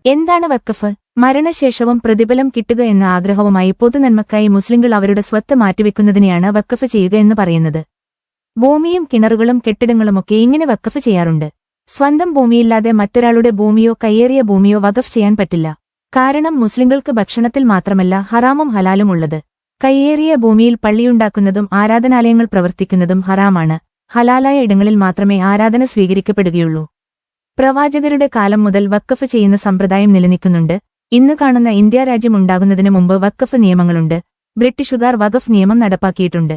എന്താണ് വഖഫ്? മരണശേഷവും പ്രതിഫലം കിട്ടുക എന്ന ആഗ്രഹവുമായി പൊതുനന്മക്കായി മുസ്ലിങ്ങൾ അവരുടെ സ്വത്ത് മാറ്റിവെക്കുന്നതിനെയാണ് വഖഫ് ചെയ്യുക എന്ന് പറയുന്നത്. ഭൂമിയും കിണറുകളും കെട്ടിടങ്ങളുമൊക്കെ ഇങ്ങനെ വഖഫ് ചെയ്യാറുണ്ട്. സ്വന്തം ഭൂമിയില്ലാതെ മറ്റൊരാളുടെ ഭൂമിയോ കയ്യേറിയ ഭൂമിയോ വഖഫ് ചെയ്യാൻ പറ്റില്ല. കാരണം മുസ്ലിങ്ങൾക്ക് ഭക്ഷണത്തിൽ മാത്രമല്ല ഹറാമും ഹലാലും ഉള്ളത്. കയ്യേറിയ ഭൂമിയിൽ പള്ളിയുണ്ടാക്കുന്നതും ആരാധനാലയങ്ങൾ പ്രവർത്തിക്കുന്നതും ഹറാമാണ്. ഹലാലായ ഇടങ്ങളിൽ മാത്രമേ ആരാധന സ്വീകരിക്കപ്പെടുകയുള്ളൂ. പ്രവാചകരുടെ കാലം മുതൽ വഖഫ് ചെയ്യുന്ന സമ്പ്രദായം നിലനിൽക്കുന്നുണ്ട്. ഇന്ന് കാണുന്ന ഇന്ത്യ രാജ്യം ഉണ്ടാകുന്നതിന് മുമ്പ് വഖഫ് നിയമങ്ങളുണ്ട്. ബ്രിട്ടീഷുകാർ വഖഫ് നിയമം നടപ്പാക്കിയിട്ടുണ്ട്.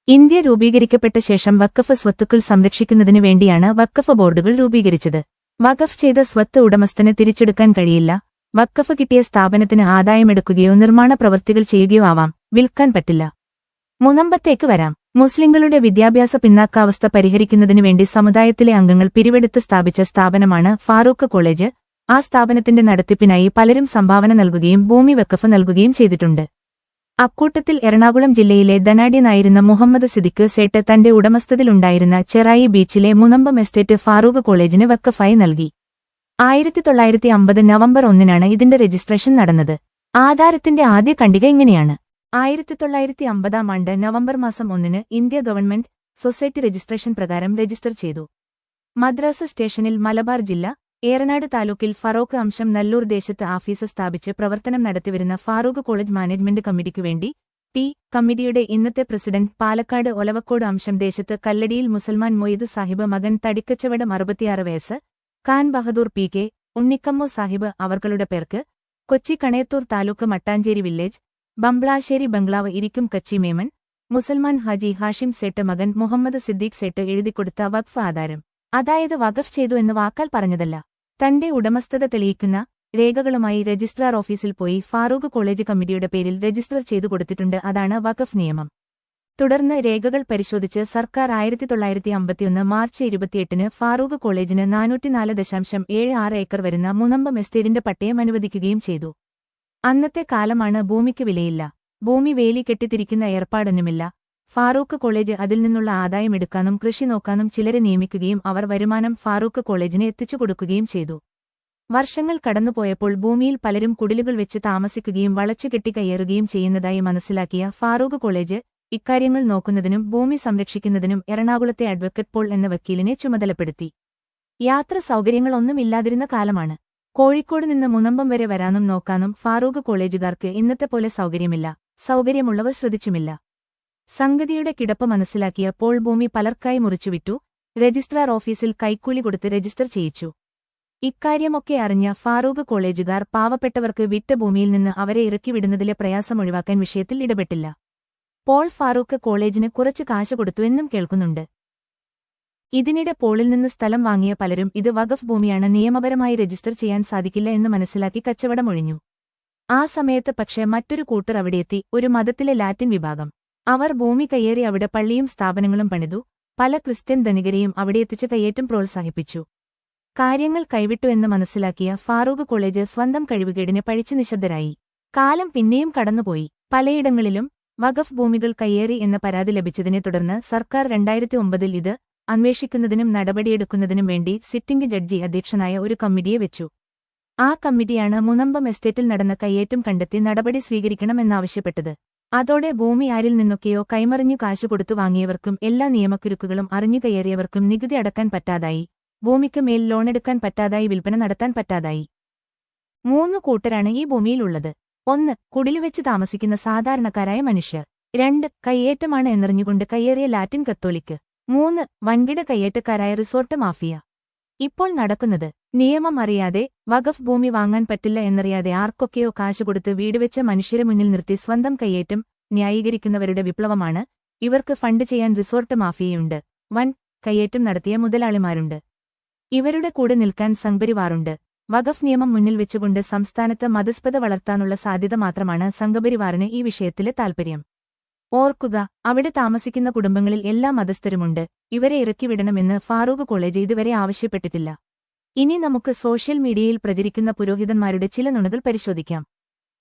ഇന്ത്യ രൂപീകരിക്കപ്പെട്ട ശേഷം വഖഫ് സ്വത്തുക്കൾ സംരക്ഷിക്കുന്നതിനു വേണ്ടിയാണ് വഖഫ് ബോർഡുകൾ രൂപീകരിച്ചത്. വഖഫ് ചെയ്ത സ്വത്ത് ഉടമസ്ഥന് തിരിച്ചെടുക്കാൻ കഴിയില്ല. വഖഫ് കിട്ടിയ സ്ഥാപനത്തിന് ആദായമെടുക്കുകയോ നിർമ്മാണ പ്രവൃത്തികൾ ചെയ്യുകയോ ആവാം, വിൽക്കാൻ പറ്റില്ല. മുനമ്പത്തേക്ക് വരാം. മുസ്ലിങ്ങളുടെ വിദ്യാഭ്യാസ പിന്നാക്കാവസ്ഥ പരിഹരിക്കുന്നതിനു വേണ്ടി സമുദായത്തിലെ അംഗങ്ങൾ പിരിവെടുത്ത് സ്ഥാപിച്ച സ്ഥാപനമാണ് ഫാറൂഖ് കോളേജ്. ആ സ്ഥാപനത്തിന്റെ നടത്തിപ്പിനായി പലരും സംഭാവന നൽകുകയും ഭൂമി വഖഫ് നൽകുകയും ചെയ്തിട്ടുണ്ട്. അക്കൂട്ടത്തിൽ എറണാകുളം ജില്ലയിലെ ധനാഢ്യനായിരുന്ന മുഹമ്മദ് സിദ്ദിഖ് സേട്ട് തന്റെ ഉടമസ്ഥതയിലുണ്ടായിരുന്ന ചെറായി ബീച്ചിലെ മുനമ്പം എസ്റ്റേറ്റ് ഫാറൂഖ് കോളേജിന് വഖഫായി നൽകി. 1950 നവംബർ 1-നാണ് ഇതിന്റെ രജിസ്ട്രേഷൻ നടന്നത്. ആധാരത്തിന്റെ ആദ്യ ഖണ്ഡിക ഇങ്ങനെയാണ്. 1950 ആണ്ട് നവംബർ മാസം 1-ന് ഇന്ത്യ ഗവൺമെന്റ് സൊസൈറ്റി രജിസ്ട്രേഷൻ പ്രകാരം രജിസ്റ്റർ ചെയ്തു. മദ്രാസ് സ്റ്റേഷനിൽ മലബാർ ജില്ല, ഏറനാട് താലൂക്കിൽ ഫറോക്ക് അംശം നല്ലൂർ ദേശത്ത് ആഫീസ് സ്ഥാപിച്ച് പ്രവർത്തനം നടത്തിവരുന്ന ഫാറൂഖ് കോളേജ് മാനേജ്മെന്റ് കമ്മിറ്റിക്കു വേണ്ടി ടി കമ്മിറ്റിയുടെ ഇന്നത്തെ പ്രസിഡന്റ് പാലക്കാട് ഒലവക്കോട് അംശം ദേശത്ത് കല്ലടിയിൽ മുസൽമാൻ മൊയ്ത് സാഹിബ് മകൻ തടിക്കച്ചവടം 66 വയസ്സ് ഖാൻ ബഹദൂർ പി കെ ഉണ്ണിക്കമ്മു സാഹിബ് അവർകളുടെ പേർക്ക് കൊച്ചി കണയത്തൂർ താലൂക്ക് മട്ടാഞ്ചേരി വില്ലേജ് ബംബ്ലാശ്ശേരി ബംഗ്ലാവ് ഇരിക്കും കച്ചി മേമൻ മുസൽമാൻ ഹാജി ഹാഷിം സേട്ട് മകൻ മുഹമ്മദ് സിദ്ദീഖ് സേട്ട് എഴുതിക്കൊടുത്ത വഖഫ് ആധാരം. അതായത് വഖഫ് ചെയ്തു എന്ന് വാക്കാൽ പറഞ്ഞതല്ല. തന്റെ ഉടമസ്ഥത തെളിയിക്കുന്ന രേഖകളുമായി രജിസ്ട്രാർ ഓഫീസിൽ പോയി ഫാറൂഖ് കോളേജ് കമ്മിറ്റിയുടെ പേരിൽ രജിസ്റ്റർ ചെയ്തു കൊടുത്തിട്ടുണ്ട്. അതാണ് വഖഫ് നിയമം. തുടർന്ന് രേഖകൾ പരിശോധിച്ച് സർക്കാർ 1951 മാർച്ച് 28-ന് ഫാറൂഖ് കോളേജിന് 404.76 ഏക്കർ വരുന്ന മുനമ്പം എസ്റ്റേറ്റിന്റെ പട്ടയം അനുവദിക്കുകയും ചെയ്തു. അന്നത്തെ കാലമാണ് ഭൂമിക്ക് വിലയില്ല. ഭൂമി വേലി കെട്ടിത്തിരിക്കുന്ന ഏർപ്പാടൊന്നുമില്ല. ഫാറൂഖ് കോളേജ് അതിൽ നിന്നുള്ള ആദായം എടുക്കാനും കൃഷി നോക്കാനും ചിലരെ നിയമിക്കുകയും അവർ വരുമാനം ഫാറൂഖ് കോളേജിന് എത്തിച്ചുകൊടുക്കുകയും ചെയ്തു. വർഷങ്ങൾ കടന്നുപോയപ്പോൾ ഭൂമിയിൽ പലരും കുടിലുകൾ വെച്ച് താമസിക്കുകയും വളച്ചുകെട്ടി കയ്യേറുകയും ചെയ്യുന്നതായി മനസ്സിലാക്കിയ ഫാറൂഖ് കോളേജ് ഇക്കാര്യങ്ങൾ നോക്കുന്നതിനും ഭൂമി സംരക്ഷിക്കുന്നതിനും എറണാകുളത്തെ അഡ്വക്കറ്റ് പോൾ എന്ന വക്കീലിനെ ചുമതലപ്പെടുത്തി. യാത്ര സൗകര്യങ്ങളൊന്നുമില്ലാതിരുന്ന കാലമാണ്. കോഴിക്കോട് നിന്ന് മുനമ്പം വരെ വരാനും നോക്കാനും ഫാറൂഖ് കോളേജുകാർക്ക് ഇന്നത്തെ പോലെ സൗകര്യമില്ല. സൗകര്യമുള്ളവർ ശ്രദ്ധിച്ചുമില്ല. സംഗതിയുടെ കിടപ്പ് മനസ്സിലാക്കിയ പോൾ ഭൂമി പലർക്കായി മുറിച്ചുവിട്ടു. രജിസ്ട്രാർ ഓഫീസിൽ കൈക്കൂലി കൊടുത്ത് രജിസ്റ്റർ ചെയ്യിച്ചു. ഇക്കാര്യമൊക്കെ അറിഞ്ഞ ഫാറൂഖ് കോളേജുകാർ പാവപ്പെട്ടവർക്ക് വിറ്റ ഭൂമിയിൽ നിന്ന് അവരെ ഇറക്കിവിടുന്നതിലെ പ്രയാസമൊഴിവാക്കാൻ വിഷയത്തിൽ ഇടപെട്ടില്ല. പോൾ ഫാറൂഖ് കോളേജിന് കുറച്ച് കാശ് കൊടുത്തു എന്നും കേൾക്കുന്നുണ്ട്. ഇതിനിടെ പോളിൽ നിന്ന് സ്ഥലം വാങ്ങിയ പലരും ഇത് വഖഫ് ഭൂമിയാണ്, നിയമപരമായി രജിസ്റ്റർ ചെയ്യാൻ സാധിക്കില്ല എന്ന് മനസ്സിലാക്കി കച്ചവടമൊഴിഞ്ഞു. ആ സമയത്ത് പക്ഷേ മറ്റൊരു കൂട്ടർ അവിടെയെത്തി, ഒരു മതത്തിലെ ലാറ്റിൻ വിഭാഗം. അവർ ഭൂമി കയ്യേറി അവിടെ പള്ളിയും സ്ഥാപനങ്ങളും പണിതു. പല ക്രിസ്ത്യൻ ധനികരെയും അവിടെയെത്തിച്ച് കയ്യേറ്റം പ്രോത്സാഹിപ്പിച്ചു. കാര്യങ്ങൾ കൈവിട്ടു എന്ന് മനസ്സിലാക്കിയ ഫാറൂഖ് കോളേജ് സ്വന്തം കഴിവുകേടിനെ പഴിച്ചു നിശബ്ദരായി. കാലം പിന്നെയും കടന്നുപോയി. പലയിടങ്ങളിലും വഖഫ് ഭൂമികൾ കയ്യേറി എന്ന പരാതി ലഭിച്ചതിനെ തുടർന്ന് സർക്കാർ 2009-ൽ ഇത് അന്വേഷിക്കുന്നതിനും നടപടിയെടുക്കുന്നതിനും വേണ്ടി സിറ്റിംഗ് ജഡ്ജി അധ്യക്ഷനായ ഒരു കമ്മിറ്റിയെ വെച്ചു. ആ കമ്മിറ്റിയാണ് മുനമ്പം എസ്റ്റേറ്റിൽ നടന്ന കയ്യേറ്റം കണ്ടെത്തി നടപടി സ്വീകരിക്കണമെന്നാവശ്യപ്പെട്ടത്. അതോടെ ഭൂമി ആരിൽ നിന്നൊക്കെയോ കൈമറിഞ്ഞു കാശു കൊടുത്തു വാങ്ങിയവർക്കും എല്ലാ നിയമക്കുരുക്കുകളും അറിഞ്ഞു കയ്യേറിയവർക്കും നികുതി അടക്കാൻ പറ്റാതായി. ഭൂമിക്ക് മേൽ ലോണെടുക്കാൻ പറ്റാതായി, വിൽപ്പന നടത്താൻ പറ്റാതായി. 3 കൂട്ടരാണ് ഈ ഭൂമിയിലുള്ളത്. 1. കുടിലുവെച്ച് താമസിക്കുന്ന സാധാരണക്കാരായ മനുഷ്യർ. 2. കയ്യേറ്റമാണ് എന്നറിഞ്ഞുകൊണ്ട് കയ്യേറിയ ലാറ്റിൻ കത്തോലിക്ക്. 3. വൻകിട കയ്യേറ്റക്കാരായ റിസോർട്ട് മാഫിയ. ഇപ്പോൾ നടക്കുന്നത് നിയമം അറിയാതെ വഖഫ് ഭൂമി വാങ്ങാൻ പറ്റില്ല എന്നറിയാതെ ആർക്കൊക്കെയോ കാശ് കൊടുത്ത് വീടുവെച്ച മനുഷ്യരെ മുന്നിൽ നിർത്തി സ്വന്തം കയ്യേറ്റം ന്യായീകരിക്കുന്നവരുടെ വിപ്ലവമാണ്. ഇവർക്ക് ഫണ്ട് ചെയ്യാൻ റിസോർട്ട് മാഫിയയുണ്ട്. വൻ കയ്യേറ്റം നടത്തിയ മുതലാളിമാരുണ്ട്. ഇവരുടെ കൂടെ നിൽക്കാൻ സംഘപരിവാറുണ്ട്. വഖഫ് നിയമം മുന്നിൽ വെച്ചുകൊണ്ട് സംസ്ഥാനത്ത് മതസ്പത വളർത്താനുള്ള സാധ്യത മാത്രമാണ് സംഘപരിവാറിന് ഈ വിഷയത്തിലെ താൽപര്യം. ഓർക്കുക, അവിടെ താമസിക്കുന്ന കുടുംബങ്ങളിൽ എല്ലാ മതസ്ഥരുമുണ്ട്. ഇവരെ ഇറക്കിവിടണമെന്ന് ഫാറൂഖ് കോളേജ് ഇതുവരെ ആവശ്യപ്പെട്ടിട്ടില്ല. ഇനി നമുക്ക് സോഷ്യൽ മീഡിയയിൽ പ്രചരിക്കുന്ന പുരോഹിതന്മാരുടെ ചില നുണകൾ പരിശോധിക്കാം.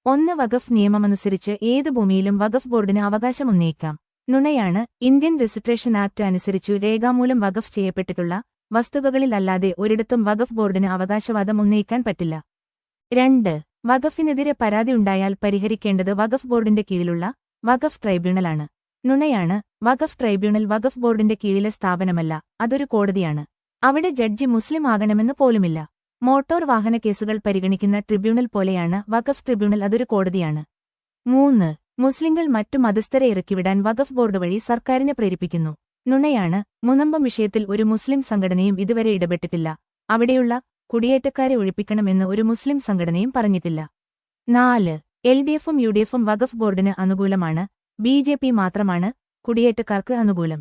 1. വഖഫ് നിയമമനുസരിച്ച് ഏത് ഭൂമിയിലും വഖഫ് ബോർഡിന് അവകാശം ഉന്നയിക്കാം. നുണയാണ്. ഇന്ത്യൻ രജിസ്ട്രേഷൻ ആക്ട് അനുസരിച്ചു രേഖാമൂലം വഖഫ് ചെയ്യപ്പെട്ടിട്ടുള്ള വസ്തുതകളിലല്ലാതെ ഒരിടത്തും വഖഫ് ബോർഡിന് അവകാശവാദം ഉന്നയിക്കാൻ പറ്റില്ല. 2. വഖഫിനെതിരെ പരാതി ഉണ്ടായാൽ പരിഹരിക്കേണ്ടത് വഖഫ് ബോർഡിന്റെ കീഴിലുള്ള വഖഫ് ട്രൈബ്യൂണലാണ്. നുണയാണ്. വഖഫ് ട്രൈബ്യൂണൽ വഖഫ് ബോർഡിന്റെ കീഴിലെ സ്ഥാപനമല്ല, അതൊരു കോടതിയാണ്. അവിടെ ജഡ്ജി മുസ്ലിം ആകണമെന്ന് പോലുമില്ല. മോട്ടോർ വാഹന കേസുകൾ പരിഗണിക്കുന്ന ട്രിബ്യൂണൽ പോലെയാണ് വഖഫ് ട്രിബ്യൂണൽ, അതൊരു കോടതിയാണ്. 3. മുസ്ലിങ്ങൾ മറ്റു മതസ്ഥരെ ഇറക്കിവിടാൻ വഖഫ് ബോർഡ് വഴി സർക്കാരിനെ പ്രേരിപ്പിക്കുന്നു. നുണയാണ്. മുനമ്പം വിഷയത്തിൽ ഒരു മുസ്ലിം സംഘടനയും ഇതുവരെ ഇടപെട്ടിട്ടില്ല. അവിടെയുള്ള കുടിയേറ്റക്കാരെ ഒഴിപ്പിക്കണമെന്ന് ഒരു മുസ്ലിം സംഘടനയും പറഞ്ഞിട്ടില്ല. 4. LDFും UDFും വഖഫ് ബോർഡിന് അനുകൂലമാണ്. BJP മാത്രമാണ് കുടിയേറ്റക്കാർക്ക് അനുകൂലം.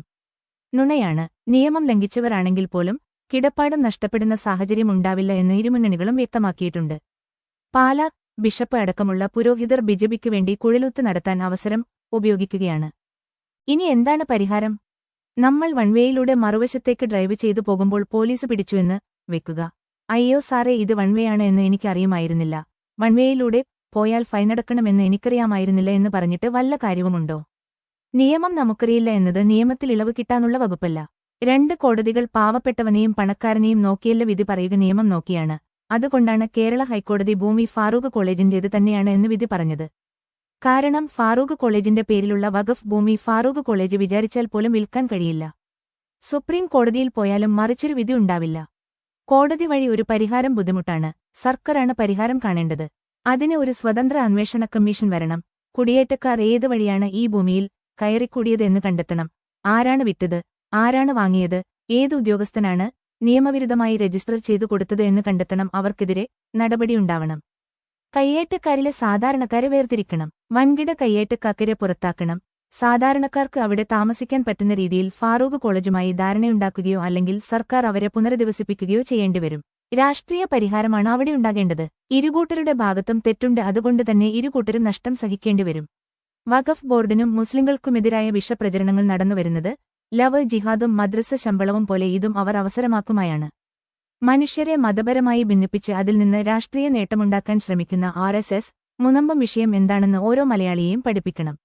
നുണയാണ്. നിയമം ലംഘിച്ചവരാണെങ്കിൽ പോലും കിടപ്പാടം നഷ്ടപ്പെടുന്ന സാഹചര്യം ഉണ്ടാവില്ല എന്ന് ഇരുമുന്നണികളും വ്യക്തമാക്കിയിട്ടുണ്ട്. പാലാ ബിഷപ്പ് അടക്കമുള്ള പുരോഹിതർ ബിജെപിക്ക് വേണ്ടി കുഴലൂത്ത് നടത്താൻ അവസരം ഉപയോഗിക്കുകയാണ്. ഇനി എന്താണ് പരിഹാരം? നമ്മൾ വൺവേയിലൂടെ മറുവശത്തേക്ക് ഡ്രൈവ് ചെയ്തു പോകുമ്പോൾ പോലീസ് പിടിച്ചുവെന്ന് വെക്കുക. അയ്യോ സാറേ, ഇത് വൺവേയാണ് എന്ന് എനിക്കറിയുമായിരുന്നില്ല, വൺവേയിലൂടെ പോയാൽ ഫൈനടക്കണമെന്ന് എനിക്കറിയാമായിരുന്നില്ല എന്ന് പറഞ്ഞിട്ട് വല്ല കാര്യവുമുണ്ടോ? നിയമം നമുക്കറിയില്ല എന്നത് നിയമത്തിൽ ഇളവ് കിട്ടാനുള്ള വകുപ്പല്ല. 2 കോടതികൾ പാവപ്പെട്ടവനെയും പണക്കാരനെയും നോക്കിയല്ല വിധി പറയുക, നിയമം നോക്കിയാണ്. അതുകൊണ്ടാണ് കേരള ഹൈക്കോടതി ഭൂമി ഫാറൂഖ് കോളേജിന്റേത് തന്നെയാണ് എന്ന് വിധി പറഞ്ഞത്. കാരണം ഫാറൂഖ് കോളേജിന്റെ പേരിലുള്ള വഖഫ് ഭൂമി ഫാറൂഖ് കോളേജ് വിചാരിച്ചാൽ പോലും വിൽക്കാൻ കഴിയില്ല. സുപ്രീം കോടതിയിൽ പോയാലും മറിച്ചൊരു വിധി ഉണ്ടാവില്ല. കോടതി വഴി ഒരു പരിഹാരം ബുദ്ധിമുട്ടാണ്. സർക്കാരാണ് പരിഹാരം കാണേണ്ടത്. അതിന് ഒരു സ്വതന്ത്ര അന്വേഷണ കമ്മീഷൻ വരണം. കുടിയേറ്റക്കാർ ഏത് വഴിയാണ് ഈ ഭൂമിയിൽ കയറിക്കൂടിയത് എന്ന് കണ്ടെത്തണം. ആരാണ് വിറ്റത്, ആരാണ് വാങ്ങിയത്, ഏത് ഉദ്യോഗസ്ഥനാണ് നിയമവിരുദ്ധമായി രജിസ്റ്റർ ചെയ്തു കൊടുത്തത് എന്ന് കണ്ടെത്തണം. അവർക്കെതിരെ നടപടിയുണ്ടാവണം. കയ്യേറ്റക്കാരിലെ സാധാരണക്കാരെ വേർതിരിക്കണം. വൻകിട കയ്യേറ്റക്കാരെ പുറത്താക്കണം. സാധാരണക്കാർക്ക് അവിടെ താമസിക്കാൻ പറ്റുന്ന രീതിയിൽ ഫാറൂഖ് കോളേജുമായി ധാരണയുണ്ടാക്കുകയോ അല്ലെങ്കിൽ സർക്കാർ അവരെ പുനരധിവസിപ്പിക്കുകയോ ചെയ്യേണ്ടിവരും. രാഷ്ട്രീയ പരിഹാരമാണ് അവിടെ ഉണ്ടാകേണ്ടത്. ഇരുകൂട്ടരുടെ ഭാഗത്തും തെറ്റുണ്ട്, അതുകൊണ്ട് തന്നെ ഇരുകൂട്ടരും നഷ്ടം സഹിക്കേണ്ടിവരും. വഖഫ് ബോർഡിനും മുസ്ലിങ്ങൾക്കുമെതിരായ വിഷപ്രചരണങ്ങൾ നടന്നുവരുന്നത് ലവ് ജിഹാദും മദ്രസ ശമ്പളവും പോലെ ഇതും അവർ അവസരമാക്കുമായാണ്. മനുഷ്യരെ മതപരമായി ഭിന്നിപ്പിച്ച് അതിൽ നിന്ന് രാഷ്ട്രീയ നേട്ടമുണ്ടാക്കാൻ ശ്രമിക്കുന്ന RSS മുനമ്പം വിഷയം എന്താണെന്ന് ഓരോ മലയാളിയെയും പഠിപ്പിക്കണം.